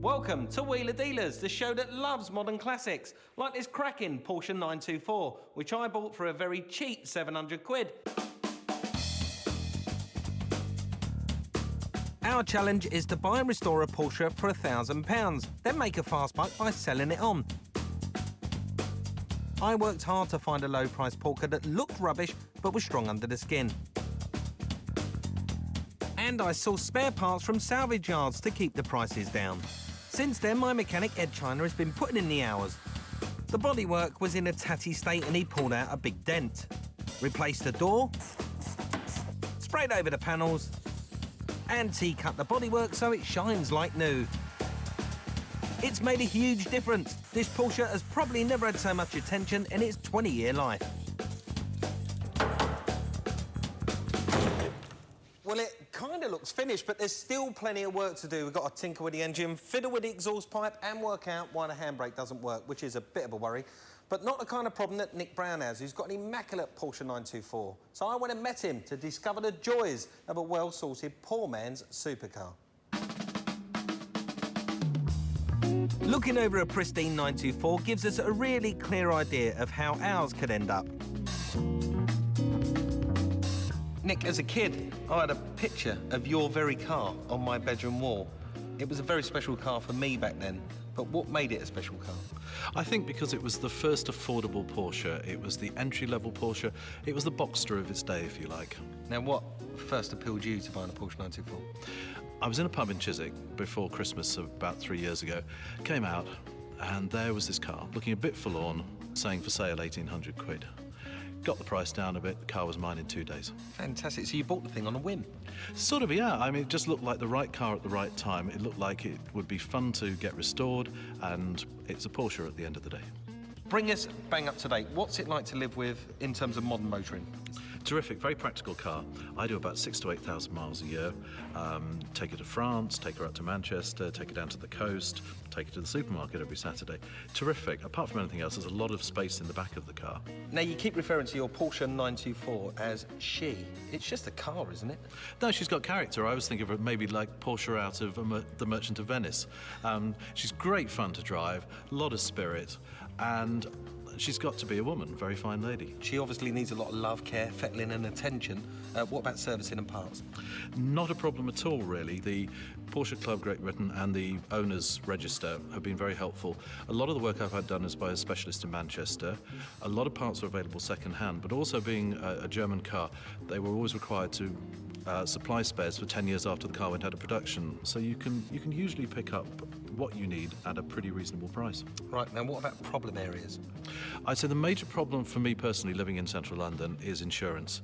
Welcome to Wheeler Dealers, the show that loves modern classics, like this cracking Porsche 924, which I bought for a very cheap 700 quid. Our challenge is to buy and restore a Porsche for £1,000, then make a fast buck by selling it on. I worked hard to find a low-priced Porsche that looked rubbish but was strong under the skin. And I saw spare parts from salvage yards to keep the prices down. Since then, my mechanic Edd China has been putting in the hours. The bodywork was in a tatty state and he pulled out a big dent. Replaced the door, sprayed over the panels, and cut the bodywork so it shines like new. It's made a huge difference. This Porsche has probably never had so much attention in its 20-year life. Well, it kind of looks finished, but there's still plenty of work to do. We've got to tinker with the engine, fiddle with the exhaust pipe and work out why the handbrake doesn't work, which is a bit of a worry. But not the kind of problem that Nick Brown has, who's got an immaculate Porsche 924. So I went and met him to discover the joys of a well-sorted poor man's supercar. Looking over a pristine 924 gives us a really clear idea of how ours could end up. Nick, as a kid, I had a picture of your very car on my bedroom wall. It was a very special car for me back then, but what made it a special car? I think because it was the first affordable Porsche, it was the entry-level Porsche, it was the Boxster of its day, if you like. Now, what first appealed you to buying a Porsche 924? I was in a pub in Chiswick before Christmas about 3 years ago, came out, and there was this car, looking a bit forlorn, saying for sale 1,800 quid. Got the price down a bit, the car was mine in 2 days. Fantastic, so you bought the thing on a whim? Sort of, yeah. I mean, it just looked like the right car at the right time. It looked like it would be fun to get restored, and it's a Porsche at the end of the day. Bring us bang up to date. What's it like to live with in terms of modern motoring? Terrific, very practical car. I do about 6,000 to 8,000 miles a year. Take her to France, take her out to Manchester, take her down to the coast, take her to the supermarket every Saturday. Terrific. Apart from anything else, there's a lot of space in the back of the car. Now, you keep referring to your Porsche 924 as she. It's just a car, isn't it? No, she's got character. I was thinking of her maybe like Porsche out of The Merchant of Venice. She's great fun to drive, a lot of spirit, and she's got to be a woman, very fine lady. She obviously needs a lot of love, care, fettling and attention. What about servicing and parts? Not a problem at all, really. The Porsche Club Great Britain and the Owners Register have been very helpful. A lot of the work I've had done is by a specialist in Manchester. A lot of parts are available second-hand, but also being a German car, they were always required to supply spares for 10 years after the car went out of production. So you can usually pick up what you need at a pretty reasonable price. Right, now what about problem areas? I'd say the major problem for me personally living in central London is insurance.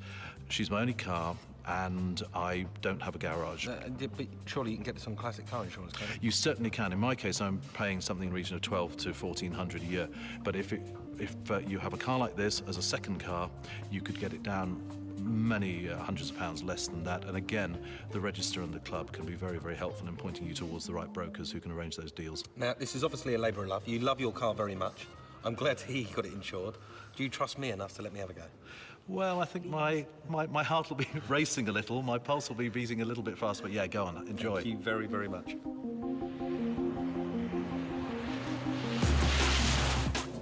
She's my only car and I don't have a garage. But surely you can get this on classic car insurance, can't you? You certainly can. In my case, I'm paying something in the region of 1,200 to 1,400 a year. But if you have a car like this as a second car, you could get it down many hundreds of pounds less than that. And again, the register and the club can be very, very helpful in pointing you towards the right brokers who can arrange those deals. Now, this is obviously a labour of love. You love your car very much. I'm glad to hear you got it insured. Do you trust me enough to let me have a go? Well, I think my heart will be racing a little, my pulse will be beating a little bit fast, but yeah, go on, enjoy. Thank you very, very much.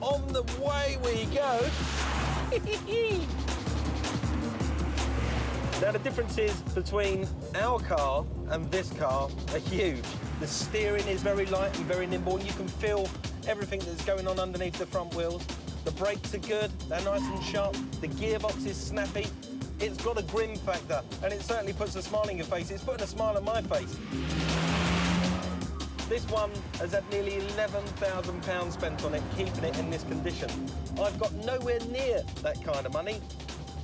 On the way we go. Now, the differences between our car and this car are huge. The steering is very light and very nimble. You can feel everything that's going on underneath the front wheels. The brakes are good, they're nice and sharp. The gearbox is snappy. It's got a grim factor, and it certainly puts a smile on your face. It's putting a smile on my face. This one has had nearly £11,000 spent on it, keeping it in this condition. I've got nowhere near that kind of money.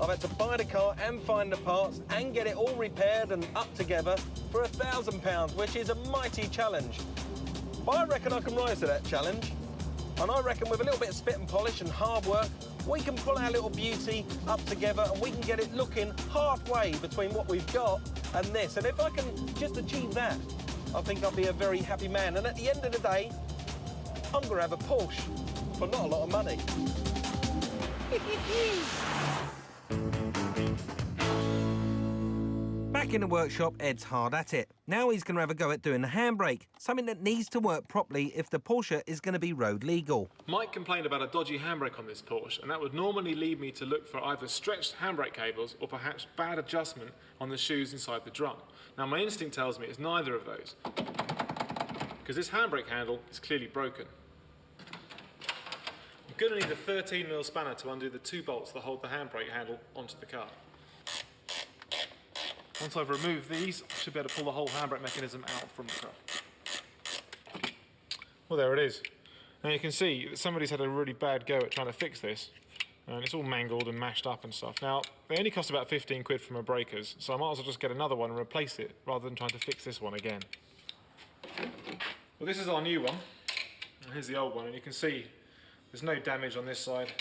I've had to buy the car and find the parts and get it all repaired and up together for £1,000, which is a mighty challenge. But I reckon I can rise to that challenge. And I reckon with a little bit of spit and polish and hard work, we can pull our little beauty up together and we can get it looking halfway between what we've got and this. And if I can just achieve that, I think I'll be a very happy man. And at the end of the day, I'm going to have a Porsche for not a lot of money. Back in the workshop, Ed's hard at it. Now he's going to have a go at doing the handbrake, something that needs to work properly if the Porsche is going to be road legal. Mike complained about a dodgy handbrake on this Porsche, and that would normally lead me to look for either stretched handbrake cables or perhaps bad adjustment on the shoes inside the drum. Now my instinct tells me it's neither of those, because this handbrake handle is clearly broken. I'm going to need a 13mm spanner to undo the 2 bolts that hold the handbrake handle onto the car. Once I've removed these, I should be able to pull the whole handbrake mechanism out from the car. Well, there it is. Now you can see that somebody's had a really bad go at trying to fix this, and it's all mangled and mashed up and stuff. Now, they only cost about 15 quid from a breakers, so I might as well just get another one and replace it, rather than trying to fix this one again. Well, this is our new one, and here's the old one, and you can see there's no damage on this side.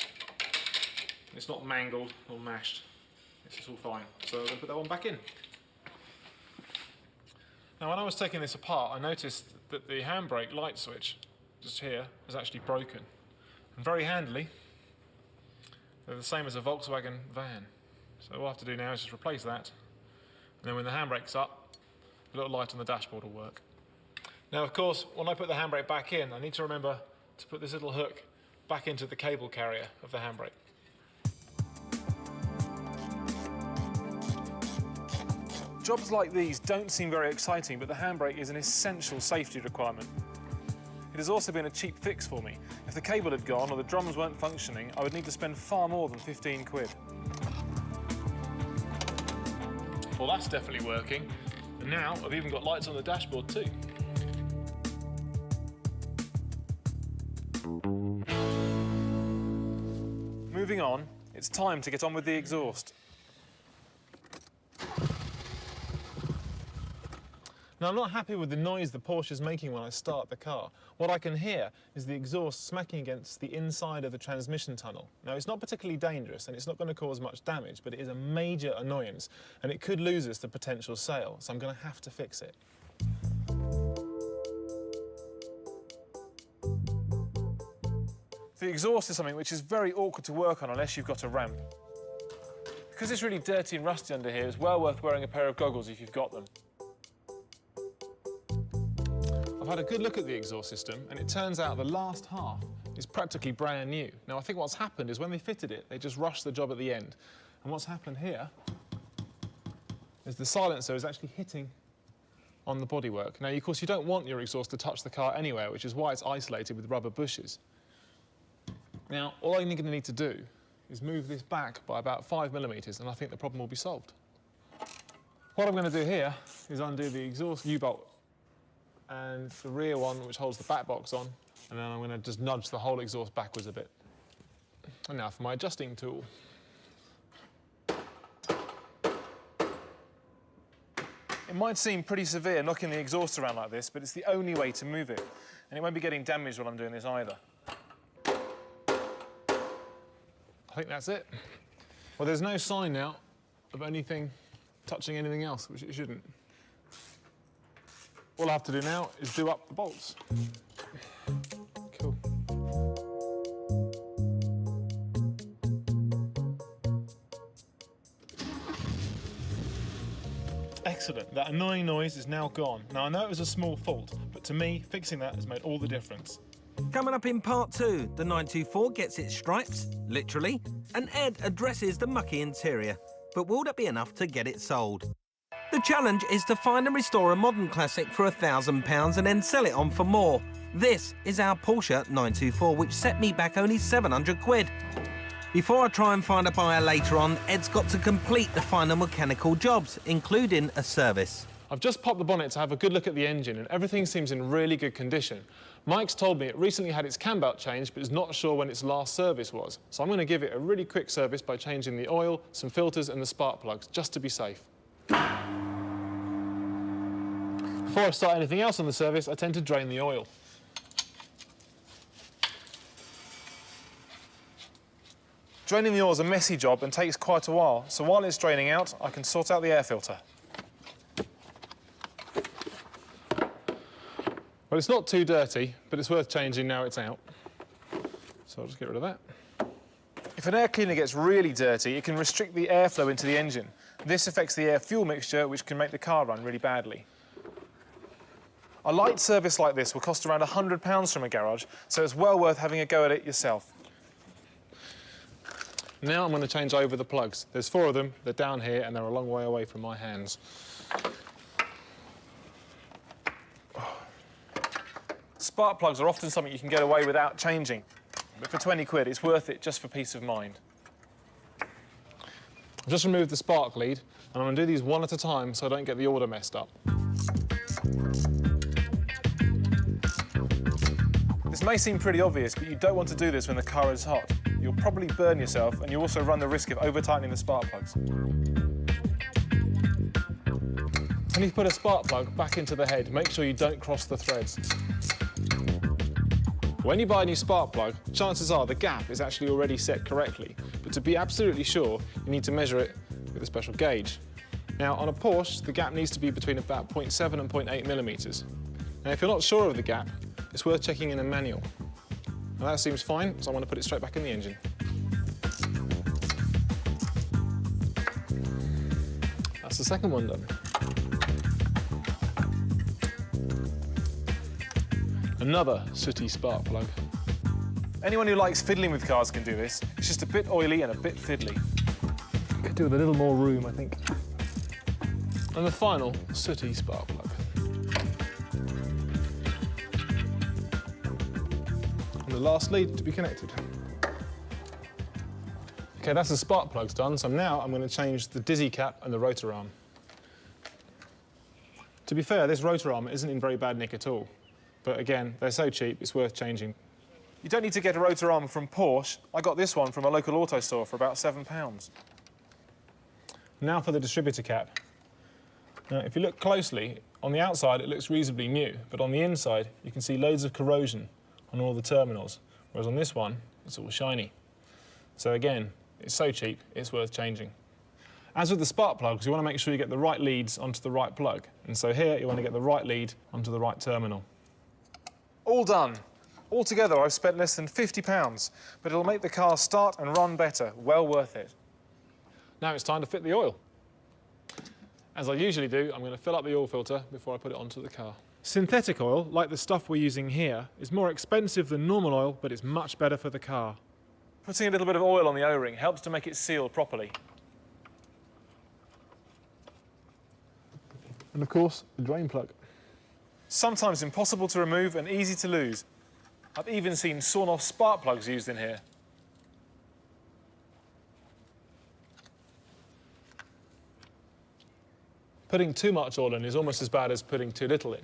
It's not mangled or mashed. It's just all fine. So I'm going to put that one back in. Now, when I was taking this apart, I noticed that the handbrake light switch, just here, is actually broken. And very handily, they're the same as a Volkswagen van. So all I have to do now is just replace that. And then when the handbrake's up, the little light on the dashboard will work. Now, of course, when I put the handbrake back in, I need to remember to put this little hook back into the cable carrier of the handbrake. Jobs like these don't seem very exciting, but the handbrake is an essential safety requirement. It has also been a cheap fix for me. If the cable had gone or the drums weren't functioning, I would need to spend far more than 15 quid. Well, that's definitely working. And now I've even got lights on the dashboard too. Moving on, it's time to get on with the exhaust. Now, I'm not happy with the noise the Porsche is making when I start the car. What I can hear is the exhaust smacking against the inside of the transmission tunnel. Now, it's not particularly dangerous and it's not going to cause much damage, but it is a major annoyance and it could lose us the potential sale, so I'm going to have to fix it. The exhaust is something which is very awkward to work on unless you've got a ramp. Because it's really dirty and rusty under here, it's well worth wearing a pair of goggles if you've got them. I've had a good look at the exhaust system, and it turns out the last half is practically brand new. Now, I think what's happened is when they fitted it, they just rushed the job at the end. And what's happened here is the silencer is actually hitting on the bodywork. Now, of course, you don't want your exhaust to touch the car anywhere, which is why it's isolated with rubber bushes. Now, all I'm going to need to do is move this back by about 5mm, and I think the problem will be solved. What I'm going to do here is undo the exhaust U-bolt and the rear one, which holds the back box on, and then I'm going to just nudge the whole exhaust backwards a bit. And now for my adjusting tool. It might seem pretty severe knocking the exhaust around like this, but it's the only way to move it, and it won't be getting damaged while I'm doing this either. I think that's it. Well, there's no sign now of anything touching anything else, which it shouldn't. All I have to do now is do up the bolts. Cool. Excellent. That annoying noise is now gone. Now, I know it was a small fault, but to me, fixing that has made all the difference. Coming up in part 2, the 924 gets its stripes, literally, and Edd addresses the mucky interior. But will that be enough to get it sold? The challenge is to find and restore a modern classic for £1,000 and then sell it on for more. This is our Porsche 924, which set me back only 700 quid. Before I try and find a buyer later on, Edd's got to complete the final mechanical jobs, including a service. I've just popped the bonnet to have a good look at the engine, and everything seems in really good condition. Mike's told me it recently had its cam belt changed, but is not sure when its last service was. So I'm going to give it a really quick service by changing the oil, some filters and the spark plugs, just to be safe. Before I start anything else on the service, I tend to drain the oil. Draining the oil is a messy job and takes quite a while, so while it's draining out, I can sort out the air filter. Well, it's not too dirty, but it's worth changing now it's out. So I'll just get rid of that. If an air cleaner gets really dirty, it can restrict the airflow into the engine. This affects the air-fuel mixture, which can make the car run really badly. A light service like this will cost around £100 from a garage, so it's well worth having a go at it yourself. Now I'm going to change over the plugs. There's 4 of them, they're down here, and they're a long way away from my hands. Spark plugs are often something you can get away without changing, but for 20 quid, it's worth it just for peace of mind. I've just removed the spark lead, and I'm going to do these one at a time so I don't get the order messed up. This may seem pretty obvious, but you don't want to do this when the car is hot. You'll probably burn yourself, and you also run the risk of over-tightening the spark plugs. When you put a spark plug back into the head, make sure you don't cross the threads. When you buy a new spark plug, chances are the gap is actually already set correctly, but to be absolutely sure, you need to measure it with a special gauge. Now, on a Porsche, the gap needs to be between about 0.7 and 0.8 millimetres. Now, if you're not sure of the gap, it's worth checking in a manual. Now, that seems fine, so I want to put it straight back in the engine. That's the second one done. Another sooty spark plug. Anyone who likes fiddling with cars can do this. It's just a bit oily and a bit fiddly. Could do with a little more room, I think. And the final sooty spark plug. And the last lead to be connected. OK, that's the spark plugs done, so now I'm going to change the dizzy cap and the rotor arm. To be fair, this rotor arm isn't in very bad nick at all. But again, they're so cheap, it's worth changing. You don't need to get a rotor arm from Porsche. I got this one from a local auto store for about £7. Now for the distributor cap. Now, if you look closely, on the outside it looks reasonably new, but on the inside you can see loads of corrosion on all the terminals, whereas on this one, it's all shiny. So again, it's so cheap, it's worth changing. As with the spark plugs, you want to make sure you get the right leads onto the right plug. And so here, you want to get the right lead onto the right terminal. All done. Altogether, I've spent less than £50, but it'll make the car start and run better. Well worth it. Now it's time to fit the oil. As I usually do, I'm going to fill up the oil filter before I put it onto the car. Synthetic oil, like the stuff we're using here, is more expensive than normal oil, but it's much better for the car. Putting a little bit of oil on the O-ring helps to make it seal properly. And of course, the drain plug. Sometimes impossible to remove and easy to lose. I've even seen sawn-off spark plugs used in here. Putting too much oil in is almost as bad as putting too little in.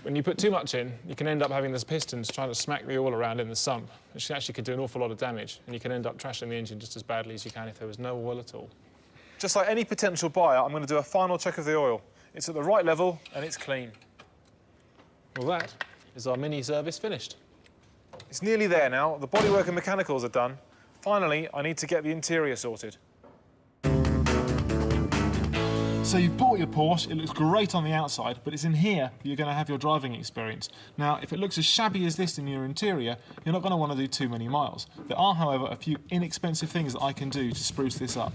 When you put too much in, you can end up having those pistons trying to smack the oil around in the sump, which actually could do an awful lot of damage, and you can end up trashing the engine just as badly as you can if there was no oil at all. Just like any potential buyer, I'm going to do a final check of the oil. It's at the right level and it's clean. Well, that is our mini service finished. It's nearly there now. The bodywork and mechanicals are done. Finally, I need to get the interior sorted. So you've bought your Porsche, it looks great on the outside, but it's in here that you're going to have your driving experience. Now, if it looks as shabby as this in your interior, you're not going to want to do too many miles. There are, however, a few inexpensive things that I can do to spruce this up.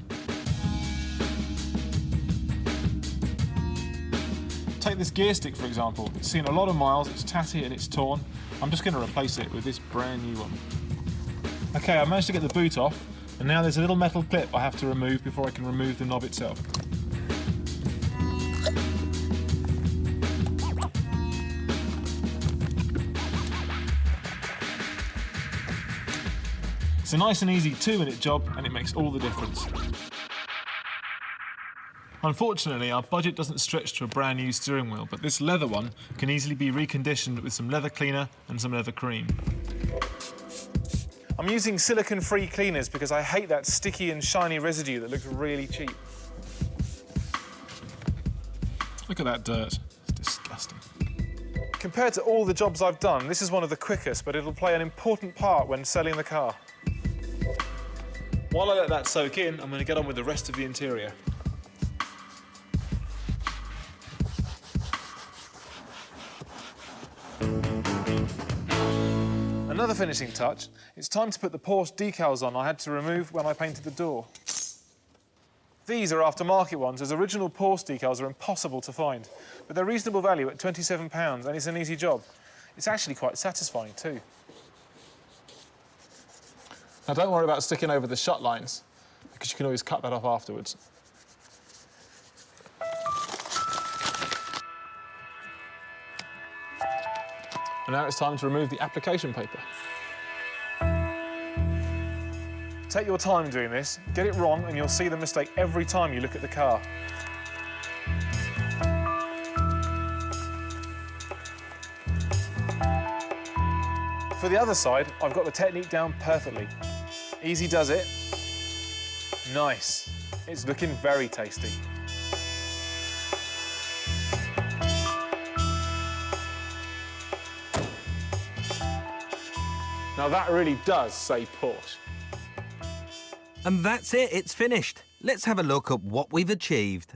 Take this gear stick, for example. It's seen a lot of miles, it's tatty and it's torn. I'm just going to replace it with this brand new one. OK, I managed to get the boot off, and now there's a little metal clip I have to remove before I can remove the knob itself. It's a nice and easy 2-minute job, and it makes all the difference. Unfortunately, our budget doesn't stretch to a brand new steering wheel, but this leather one can easily be reconditioned with some leather cleaner and some leather cream. I'm using silicone-free cleaners because I hate that sticky and shiny residue that looks really cheap. Look at that dirt. It's disgusting. Compared to all the jobs I've done, this is one of the quickest, but it'll play an important part when selling the car. While I let that soak in, I'm going to get on with the rest of the interior. Another finishing touch, it's time to put the Porsche decals on I had to remove when I painted the door. These are aftermarket ones, as original Porsche decals are impossible to find. But they're reasonable value at £27, and it's an easy job. It's actually quite satisfying too. Now don't worry about sticking over the shut lines, because you can always cut that off afterwards. And now it's time to remove the application paper. Take your time doing this, get it wrong, and you'll see the mistake every time you look at the car. For the other side, I've got the technique down perfectly. Easy does it. Nice. It's looking very tasty. Now that really does say Porsche. And that's it, it's finished. Let's have a look at what we've achieved.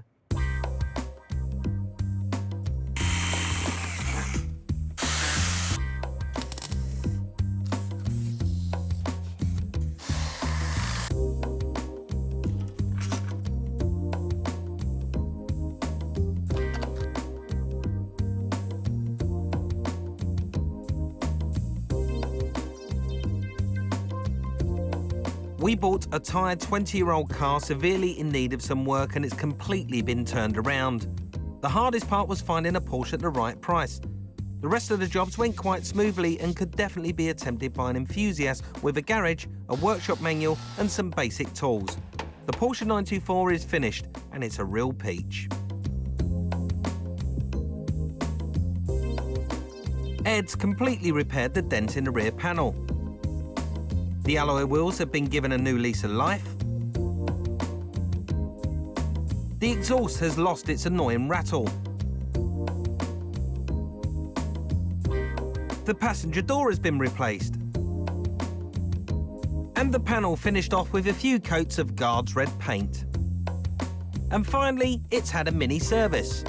We bought a tired 20-year-old car severely in need of some work, and it's completely been turned around. The hardest part was finding a Porsche at the right price. The rest of the jobs went quite smoothly and could definitely be attempted by an enthusiast with a garage, a workshop manual and some basic tools. The Porsche 924 is finished and it's a real peach. Edd's completely repaired the dent in the rear panel. The alloy wheels have been given a new lease of life. The exhaust has lost its annoying rattle. The passenger door has been replaced. And the panel finished off with a few coats of Guards red paint. And finally, it's had a mini service.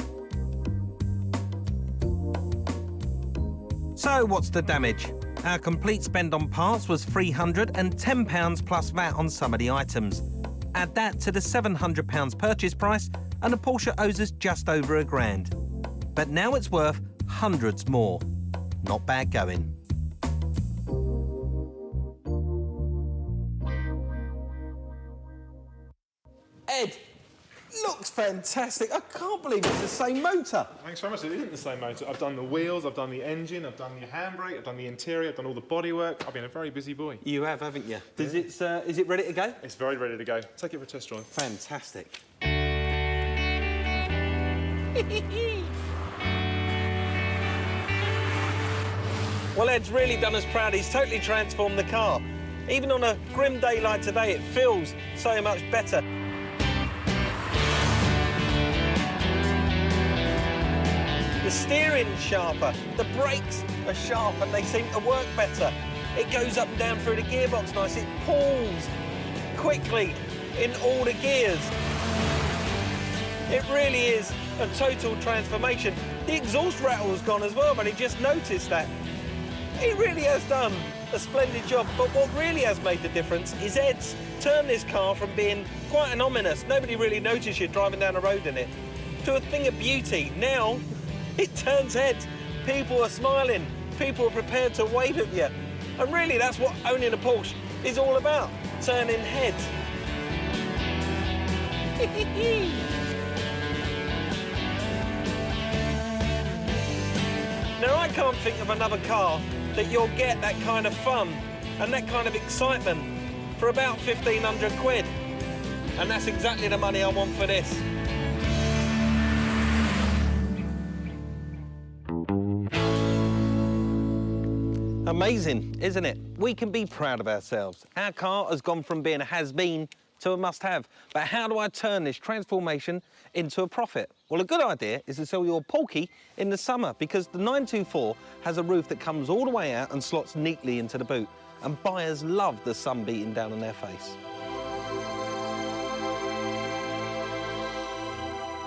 So what's the damage? Our complete spend on parts was £310 plus VAT on some of the items. Add that to the £700 purchase price and the Porsche owes us just over £1,000. But now it's worth hundreds more. Not bad going. Edd, looks fantastic. I can't believe it's the same motor. Thanks very much. It isn't the same motor. I've done the wheels, I've done the engine, I've done the handbrake, I've done the interior, I've done all the bodywork. I've been a very busy boy. You have, haven't you? Is it ready to go? It's very ready to go. Take it for a test drive. Fantastic. Well, Edd's really done us proud. He's totally transformed the car. Even on a grim day like today, it feels so much better. The steering's sharper, the brakes are sharp and they seem to work better. It goes up and down through the gearbox nice, it pulls quickly in all the gears. It really is a total transformation. The exhaust rattle's gone as well, but he just noticed that. He really has done a splendid job, but what really has made the difference is Edd's turned this car from being quite an ominous, nobody really noticed you driving down the road in it, to a thing of beauty. Now, it turns heads. People are smiling. People are prepared to wave at you. And really, that's what owning a Porsche is all about, turning heads. Now, I can't think of another car that you'll get that kind of fun and that kind of excitement for about 1,500 quid. And that's exactly the money I want for this. Amazing, isn't it? We can be proud of ourselves. Our car has gone from being a has-been to a must-have. But how do I turn this transformation into a profit? Well, a good idea is to sell your Polky in the summer, because the 924 has a roof that comes all the way out and slots neatly into the boot. And buyers love the sun beating down on their face.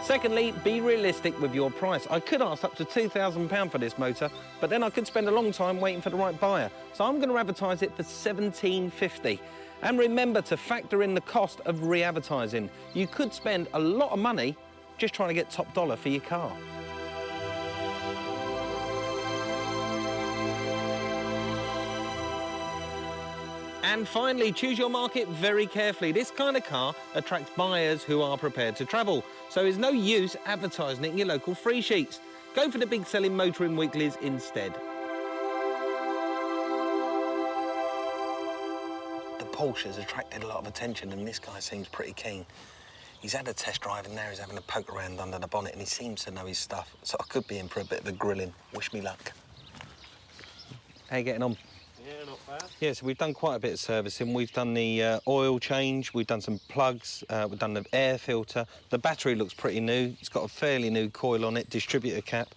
Secondly, be realistic with your price. I could ask up to £2,000 for this motor, but then I could spend a long time waiting for the right buyer. So I'm going to advertise it for £1,750. And remember to factor in the cost of re-advertising. You could spend a lot of money just trying to get top dollar for your car. And finally, choose your market very carefully. This kind of car attracts buyers who are prepared to travel, so there's no use advertising it in your local free sheets. Go for the big selling motoring weeklies instead. The Porsche has attracted a lot of attention, and this guy seems pretty keen. He's had a test drive and now he's having a poke around under the bonnet, and he seems to know his stuff, so I could be in for a bit of a grilling. Wish me luck. How you getting on? Yeah, not bad. Yeah, so we've done quite a bit of servicing. We've done the oil change, we've done some plugs, we've done the air filter. The battery looks pretty new. It's got a fairly new coil on it, distributor cap.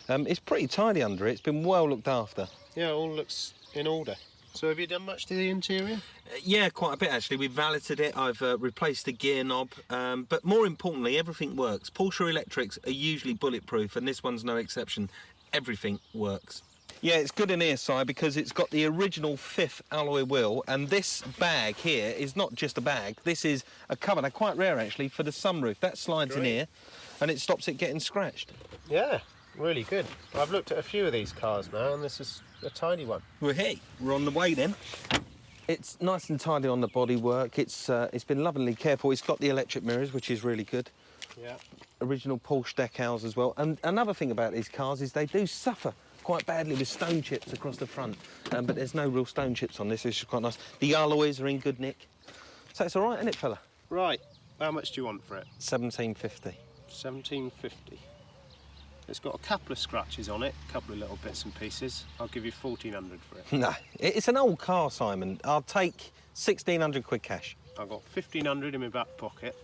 It's pretty tidy under it. It's been well looked after. Yeah, all looks in order. So have you done much to the interior? Yeah, quite a bit actually. We've valeted it, I've replaced the gear knob, but more importantly, everything works. Porsche electrics are usually bulletproof, and this one's no exception. Everything works. Yeah, it's good in here, Si, because it's got the original 5th alloy wheel, and this bag here is not just a bag. This is a cover. They're quite rare, actually, for the sunroof. That slides in here, and it stops it getting scratched. Yeah, really good. I've looked at a few of these cars now, and this is a tiny one. Well, hey, we're on the way then. It's nice and tidy on the bodywork. It's been lovingly careful. It's got the electric mirrors, which is really good. Yeah. Original Porsche decals as well. And another thing about these cars is they do suffer quite badly with stone chips across the front, but there's no real stone chips on this, which is quite nice. The alloys are in good nick, so it's all right, isn't it, fella? Right. How much do you want for it? £17.50. £17.50. It's got a couple of scratches on it, a couple of little bits and pieces. I'll give you £1,400 for it. No, it's an old car, Simon. I'll take 1,600 quid cash. I've got £1,500 in my back pocket.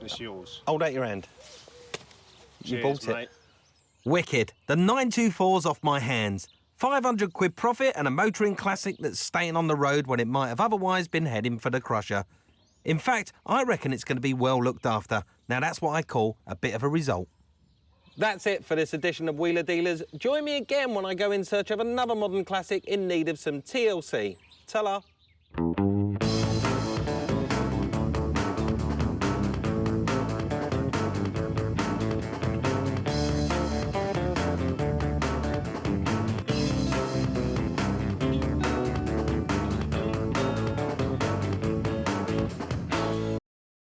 It's yours. Hold out your hand. You Cheers, bought it. mate. Wicked. The 924's off my hands. 500 quid profit and a motoring classic that's staying on the road when it might have otherwise been heading for the crusher. In fact, I reckon it's going to be well looked after. Now, that's what I call a bit of a result. That's it for this edition of Wheeler Dealers. Join me again when I go in search of another modern classic in need of some TLC. Ta-la.